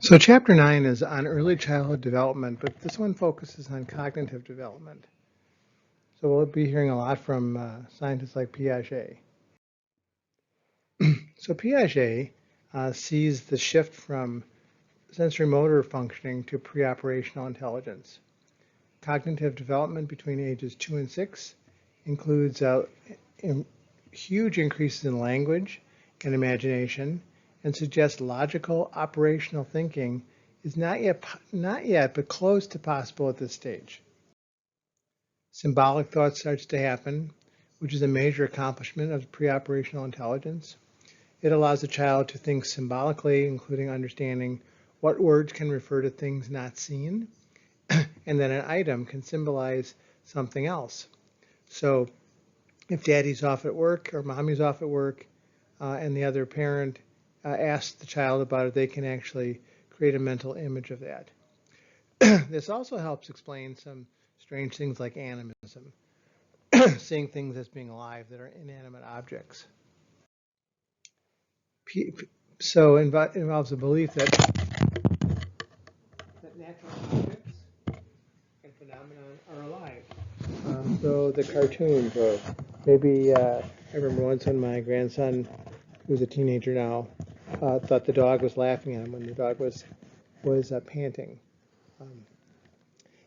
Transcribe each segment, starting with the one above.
So chapter 9 is on early childhood development, but this one focuses on cognitive development. So we'll be hearing a lot from scientists like Piaget. So Piaget sees the shift from sensory motor functioning to pre-operational intelligence. Cognitive development between ages 2 and 6 includes huge increases in language and imagination, and suggests logical operational thinking is not yet but close to possible at this stage. Symbolic thought starts to happen, which is a major accomplishment of pre-operational intelligence. It allows the child to think symbolically, including understanding what words can refer to things not seen, and that an item can symbolize something else. So if daddy's off at work or mommy's off at work, and the other parent asks the child about it, they can actually create a mental image of that. This also helps explain some strange things like animism, seeing things as being alive that are inanimate objects. So it involves a belief that natural objects and phenomena are alive. So the cartoons, or maybe I remember once when my grandson, who's a teenager now, thought the dog was laughing at him when the dog was panting. Um,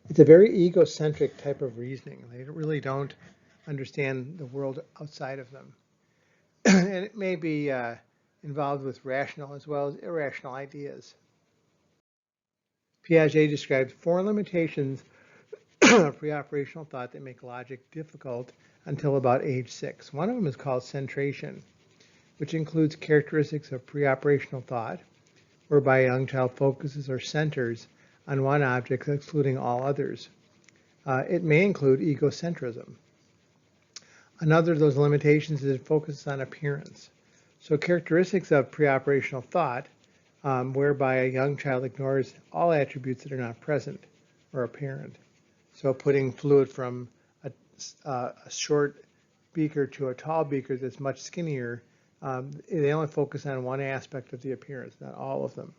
it's a very egocentric type of reasoning. They really don't understand the world outside of them. And it may be involved with rational as well as irrational ideas. Piaget describes four limitations of pre-operational thought that make logic difficult until about age 6. One of them is called centration, which includes characteristics of pre-operational thought, whereby a young child focuses or centers on one object, excluding all others. It may include egocentrism. Another of those limitations is it focuses on appearance. So characteristics of pre-operational thought, whereby a young child ignores all attributes that are not present or apparent. So putting fluid from a short beaker to a tall beaker that's much skinnier, they only focus on one aspect of the appearance, not all of them.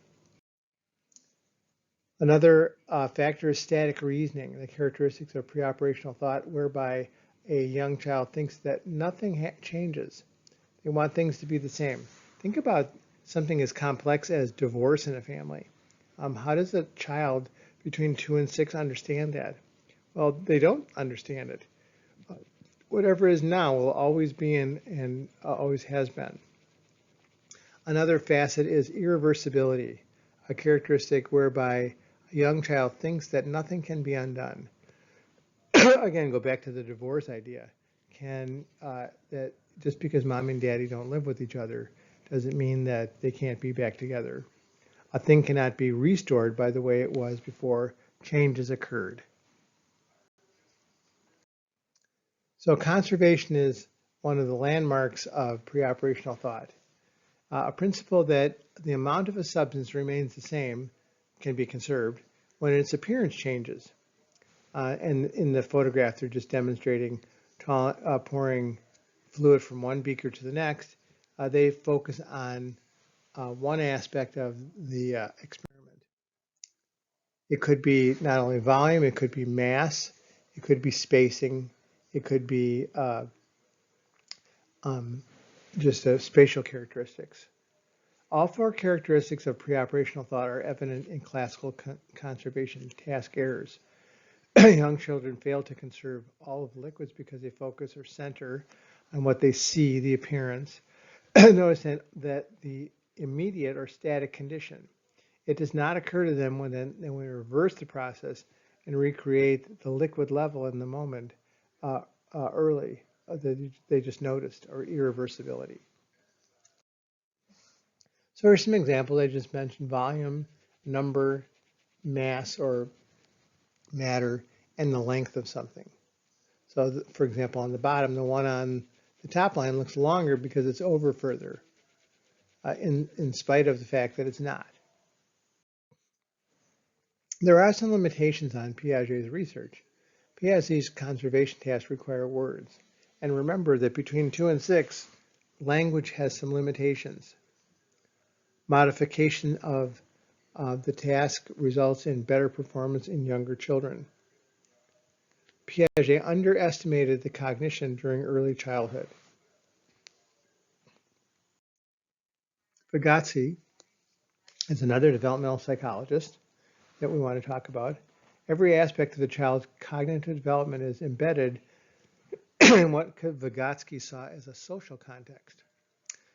Another factor is static reasoning, the characteristics of pre-operational thought, whereby a young child thinks that nothing changes. They want things to be the same. Think about something as complex as divorce in a family. How does a child between 2 and 6 understand that? Well, they don't understand it. Whatever is now will always be and always has been. Another facet is irreversibility, a characteristic whereby a young child thinks that nothing can be undone. Again, go back to the divorce idea. That just because mom and daddy don't live with each other doesn't mean that they can't be back together. A thing cannot be restored by the way it was before change has occurred. So conservation is one of the landmarks of pre-operational thought. A principle that the amount of a substance remains the same can be conserved when its appearance changes. And in the photograph, they're just demonstrating pouring fluid from one beaker to the next. They focus on one aspect of the experiment. It could be not only volume, it could be mass, it could be spacing, it could be um, just spatial characteristics. All four characteristics of pre-operational thought are evident in classical conservation task errors. Young children fail to conserve all of the liquids because they focus or center on what they see, the appearance. Notice that the immediate or static condition. It does not occur to them when we reverse the process and recreate the liquid level in the moment early that they just noticed, or irreversibility. So here's some examples. I just mentioned volume, number, mass or matter, and the length of something. So for example, on the bottom, the one on the top line looks longer because it's over further, in spite of the fact that it's not. There are some limitations on Piaget's research. Piaget's conservation tasks require words. And remember that between 2 and 6, language has some limitations. Modification of the task results in better performance in younger children. Piaget underestimated the cognition during early childhood. Vygotsky is another developmental psychologist that we want to talk about. Every aspect of the child's cognitive development is embedded in what Vygotsky saw as a social context.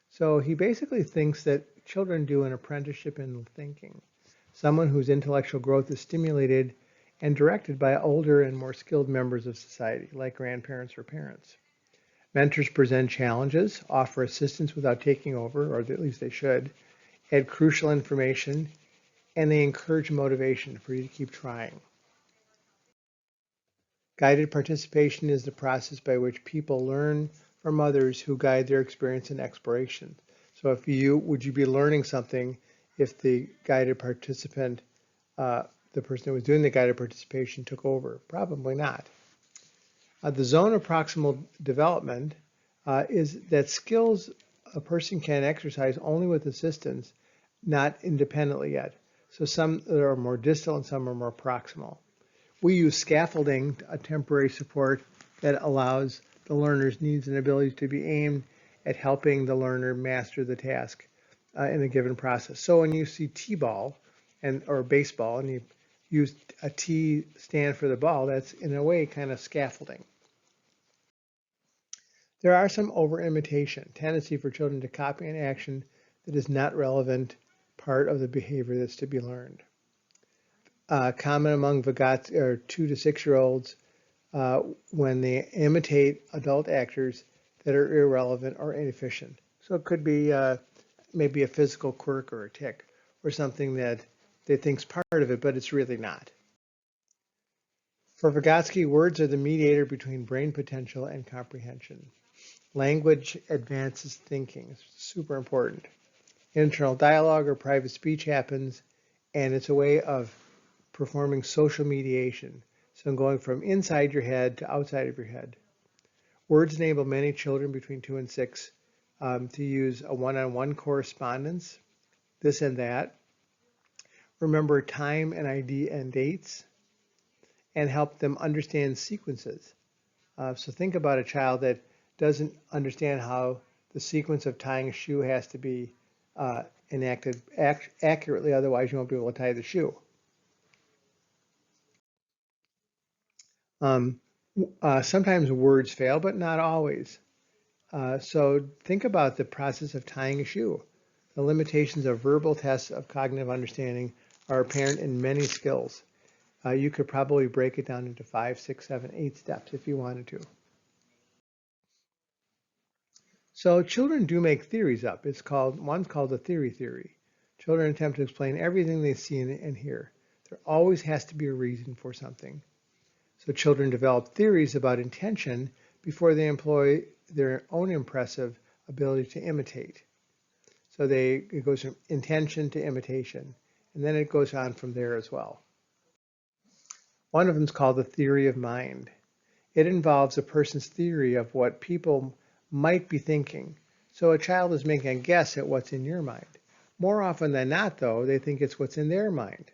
So he basically thinks that children do an apprenticeship in thinking. Someone whose intellectual growth is stimulated and directed by older and more skilled members of society, like grandparents or parents. Mentors present challenges, offer assistance without taking over, or at least they should, add crucial information, and they encourage motivation for you to keep trying. Guided participation is the process by which people learn from others who guide their experience and exploration. So would you be learning something if the guided participant, the person who was doing the guided participation took over? Probably not. The zone of proximal development is that skills a person can exercise only with assistance, not independently yet. So some are more distal and some are more proximal. We use scaffolding, a temporary support that allows the learner's needs and abilities to be aimed at helping the learner master the task in a given process. So when you see T-ball or baseball and you use a T stand for the ball, that's in a way kind of scaffolding. There are some over-imitation, tendency for children to copy an action that is not relevant part of the behavior that's to be learned. Common among Vygotsky, or 2 to 6-year-olds when they imitate adult actors that are irrelevant or inefficient. So it could be maybe a physical quirk or a tic or something that they think's part of it, but it's really not. For Vygotsky, words are the mediator between brain potential and comprehension. Language advances thinking. It's super important. Internal dialogue or private speech happens, and it's a way of performing social mediation. So going from inside your head to outside of your head. Words enable many children between 2 and 6 to use a one-on-one correspondence, this and that. Remember time and ID and dates, and help them understand sequences. So think about a child that doesn't understand how the sequence of tying a shoe has to be enacted accurately, otherwise you won't be able to tie the shoe. Sometimes words fail, but not always. So think about the process of tying a shoe. The limitations of verbal tests of cognitive understanding are apparent in many skills. You could probably break it down into 5, 6, 7, 8 steps if you wanted to. So children do make theories up. One's called a theory. Children attempt to explain everything they see and hear. There always has to be a reason for something. So children develop theories about intention before they employ their own impressive ability to imitate. So it goes from intention to imitation, and then it goes on from there as well. One of them is called the theory of mind. It involves a person's theory of what people might be thinking. So a child is making a guess at what's in your mind. More often than not, though, they think it's what's in their mind.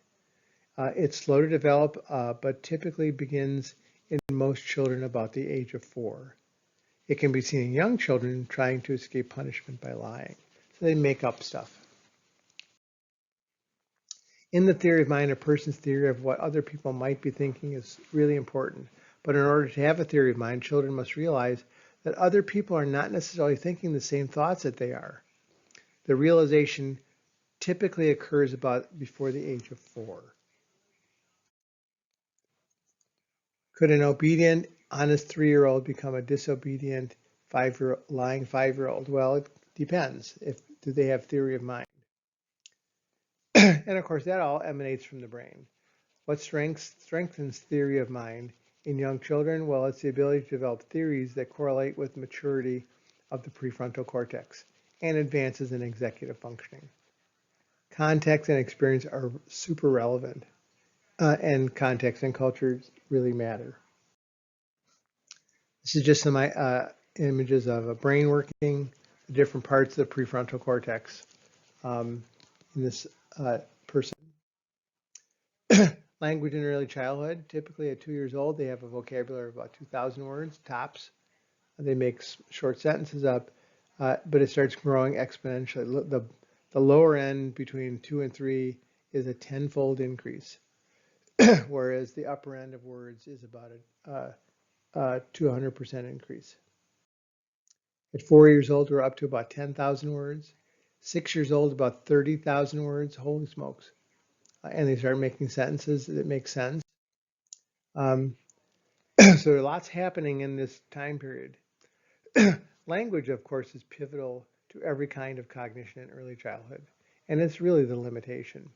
It's slow to develop, but typically begins in most children about the age of 4. It can be seen in young children trying to escape punishment by lying. So they make up stuff. In the theory of mind, a person's theory of what other people might be thinking is really important. But in order to have a theory of mind, children must realize that other people are not necessarily thinking the same thoughts that they are. The realization typically occurs about before the age of 4. Could an obedient, honest 3-year-old become a disobedient, lying 5-year-old? Well, it depends. Do they have theory of mind? And of course, that all emanates from the brain. What strengthens theory of mind in young children? Well, it's the ability to develop theories that correlate with maturity of the prefrontal cortex and advances in executive functioning. Context and experience are super relevant, and context and culture really matter. This is just some images of a brain working, the different parts of the prefrontal cortex in this person. Language in early childhood, typically at 2 years old, they have a vocabulary of about 2,000 words, tops. They make short sentences up, but it starts growing exponentially. The lower end between 2 and 3 is a tenfold increase, whereas the upper end of words is about a 200% increase. At 4 years old, we're up to about 10,000 words. 6 years old, about 30,000 words. Holy smokes. And they start making sentences that make sense. So there are lots happening in this time period. Language, of course, is pivotal to every kind of cognition in early childhood, and it's really the limitation.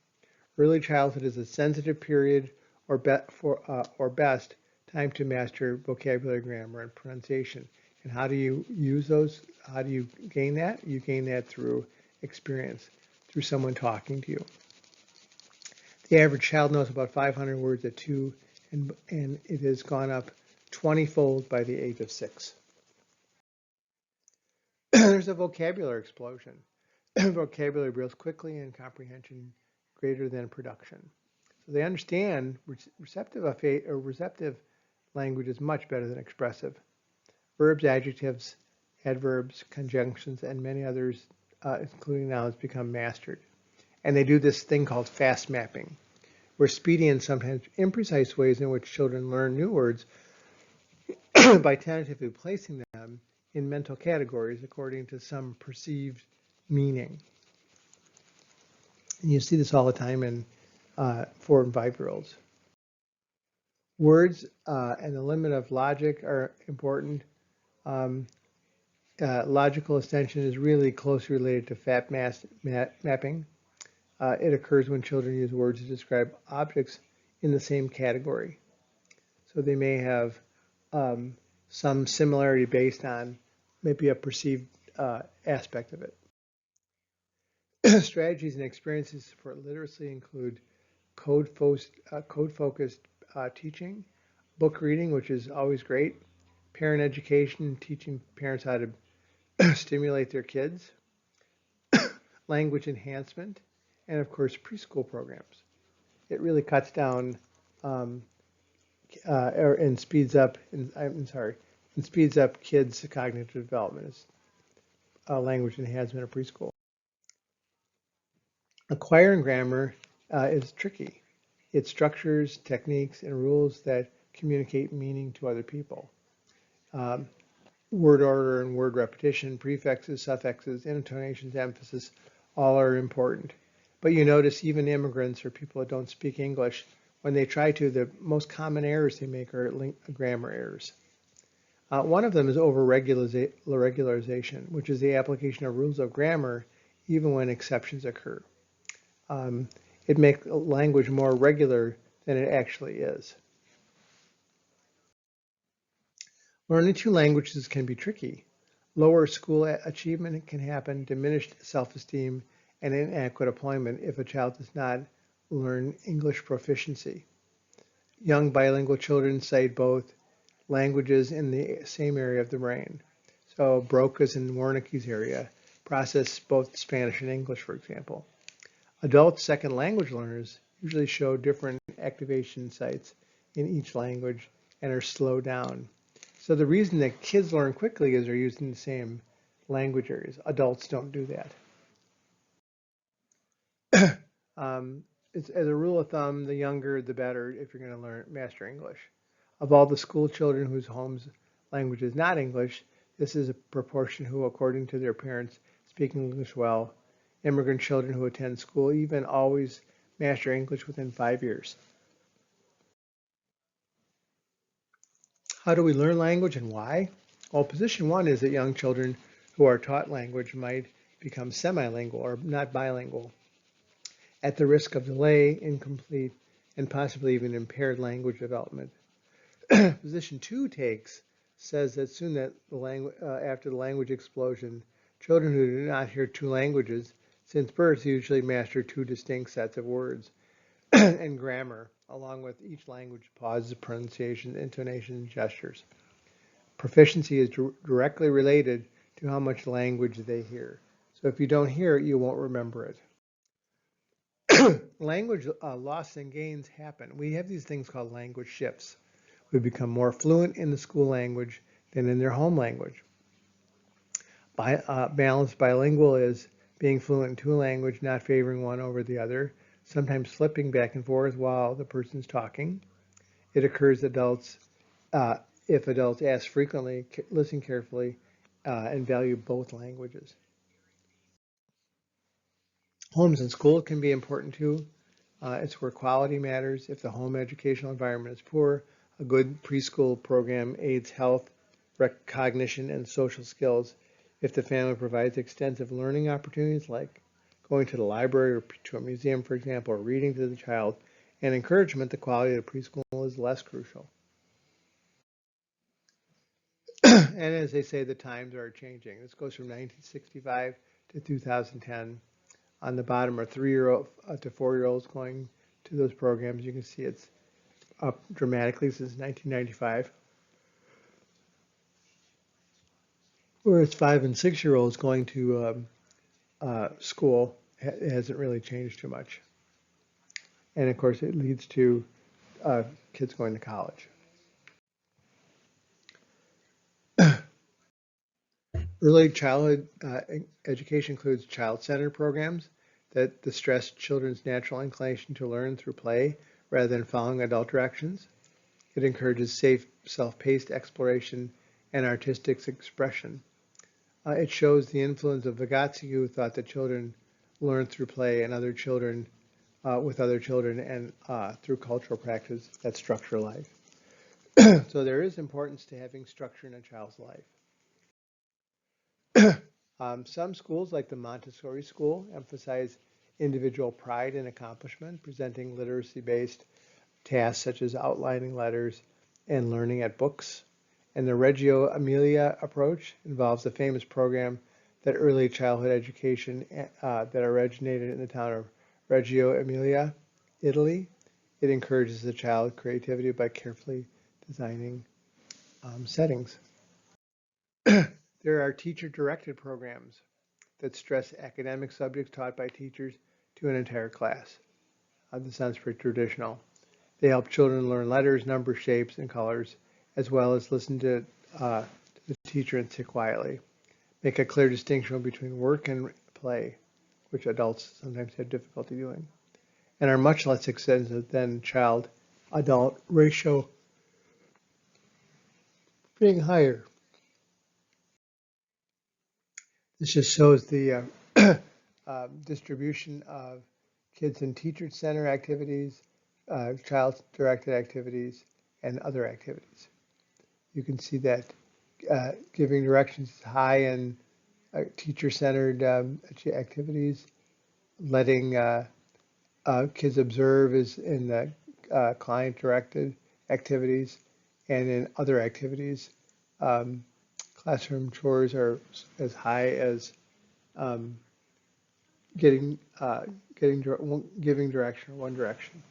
Early childhood is a sensitive period or best time to master vocabulary, grammar, and pronunciation. And how do you use those? How do you gain that? You gain that through experience, through someone talking to you. The average child knows about 500 words at 2, and it has gone up 20-fold by the age of 6. There's a vocabulary explosion. Vocabulary grows quickly and comprehension greater than production. So they understand receptive language is much better than expressive. Verbs, adjectives, adverbs, conjunctions, and many others, including nouns, become mastered. And they do this thing called fast mapping, where speedy and sometimes imprecise ways in which children learn new words by tentatively placing them in mental categories according to some perceived meaning. And you see this all the time in 4 and 5-year-olds. Words and the limit of logic are important. Logical extension is really closely related to fast mapping. It occurs when children use words to describe objects in the same category. So they may have some similarity based on maybe a perceived aspect of it. Strategies and experiences for literacy include code-focused teaching, book reading, which is always great, parent education, teaching parents how to stimulate their kids, language enhancement, and of course preschool programs. It really cuts down and speeds up. Speeds up kids' cognitive development as language enhancement at preschool. Acquiring grammar is tricky. It structures, techniques, and rules that communicate meaning to other people. Word order and word repetition, prefixes, suffixes, intonations, emphasis, all are important. But you notice even immigrants or people that don't speak English, when they try to, the most common errors they make are grammar errors. One of them is over-regularization, which is the application of rules of grammar even when exceptions occur. It makes language more regular than it actually is. Learning 2 languages can be tricky. Lower school achievement can happen, diminished self-esteem, and inadequate employment if a child does not learn English proficiency. Young bilingual children cite both languages in the same area of the brain. So Broca's and Wernicke's area process both Spanish and English, for example. Adult second language learners usually show different activation sites in each language and are slowed down. So the reason that kids learn quickly is they're using the same language areas. Adults don't do that. As a rule of thumb, the younger, the better if you're going to master English. Of all the school children whose home's language is not English, this is a proportion who, according to their parents, speak English well. Immigrant children who attend school even always master English within 5 years. How do we learn language and why? Well, position 1 is that young children who are taught language might become semilingual or not bilingual, at the risk of delay, incomplete, and possibly even impaired language development. Position 2 says that soon after the language explosion, children who do not hear 2 languages since birth usually master 2 distinct sets of words and grammar, along with each language pauses, pronunciation, intonation, and gestures. Proficiency is directly related to how much language they hear. So if you don't hear it, you won't remember it. Language loss and gains happen. We have these things called language shifts. We become more fluent in the school language than in their home language. Balanced bilingual is being fluent in two languages, not favoring one over the other, sometimes flipping back and forth while the person's talking. It occurs if adults ask frequently, listen carefully, and value both languages. Homes and schools can be important too. It's where quality matters. If the home educational environment is poor, a good preschool program aids health, recognition, and social skills. If the family provides extensive learning opportunities like going to the library or to a museum, for example, or reading to the child, and encouragement, the quality of the preschool is less crucial. And as they say, the times are changing. This goes from 1965 to 2010. On the bottom are 3-year-old to 4-year-olds going to those programs. You can see it's up dramatically since 1995. Whereas 5 and 6-year-olds going to school hasn't really changed too much. And of course, it leads to kids going to college. Early childhood education includes child-centered programs that stress children's natural inclination to learn through play rather than following adult directions. It encourages safe, self-paced exploration and artistic expression. It shows the influence of Vygotsky, who thought that children learn through play and other children with other children and through cultural practice that structure life. So there is importance to having structure in a child's life. Some schools, like the Montessori school, emphasize individual pride and accomplishment, presenting literacy-based tasks such as outlining letters and learning at books. And the Reggio Emilia approach involves a famous program that early childhood education that originated in the town of Reggio Emilia, Italy. It encourages the child's creativity by carefully designing settings. There are teacher-directed programs that stress academic subjects taught by teachers to an entire class. This sounds pretty traditional. They help children learn letters, numbers, shapes, and colors, as well as listen to the teacher and sit quietly. Make a clear distinction between work and play, which adults sometimes have difficulty doing, and are much less extensive than child-adult ratio being higher. This just shows the distribution of kids in teacher-centered activities, child-directed activities, and other activities. You can see that giving directions is high in teacher-centered activities. Letting kids observe is in the client-directed activities, and in other activities, classroom chores are as high as giving direction, one direction.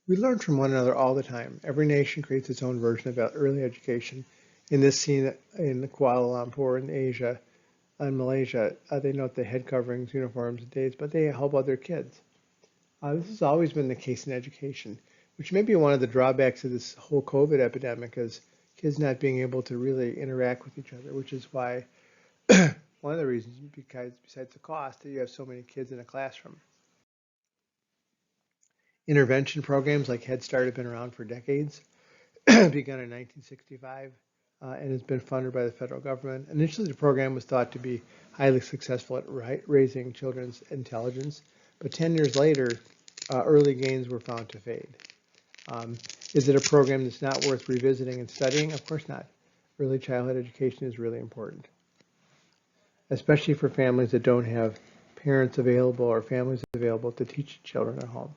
We learn from one another all the time. Every nation creates its own version of early education. In this scene in Kuala Lumpur in Asia and Malaysia, they note the head coverings, uniforms, and dates, but they help other kids. This has always been the case in education, which may be one of the drawbacks of this whole COVID epidemic, is kids not being able to really interact with each other, which is why one of the reasons, because besides the cost, that you have so many kids in a classroom. Intervention programs like Head Start have been around for decades, begun in 1965, and has been funded by the federal government. Initially, the program was thought to be highly successful at raising children's intelligence, but 10 years later, early gains were found to fade. Is it a program that's not worth revisiting and studying? Of course not. Early childhood education is really important, especially for families that don't have parents available or families available to teach children at home.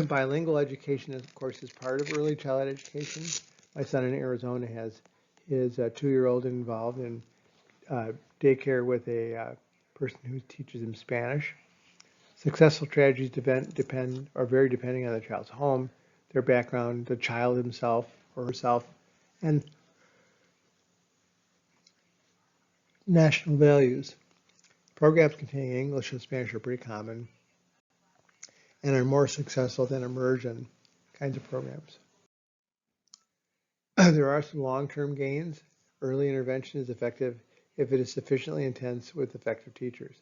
Bilingual education, of course, is part of early childhood education. My son in Arizona has his 2-year-old involved in daycare with a person who teaches him Spanish. Successful strategies are very depending on the child's home, their background, the child himself or herself, and national values. Programs containing English and Spanish are pretty common and are more successful than immersion kinds of programs. There are some long-term gains. Early intervention is effective if it is sufficiently intense with effective teachers.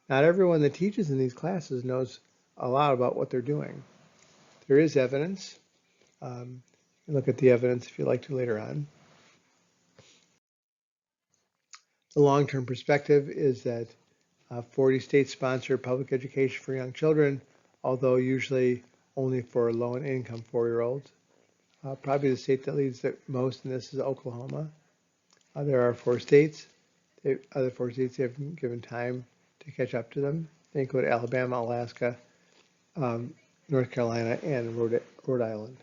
Not everyone that teaches in these classes knows a lot about what they're doing. There is evidence. You can look at the evidence if you like to later on. The long-term perspective is that 40 states sponsor public education for young children, although usually only for low income 4-year-olds. Probably the state that leads the most in this is Oklahoma. There are 4 states. The other 4 states have given time to catch up to them. They include Alabama, Alaska, North Carolina, and Rhode Island.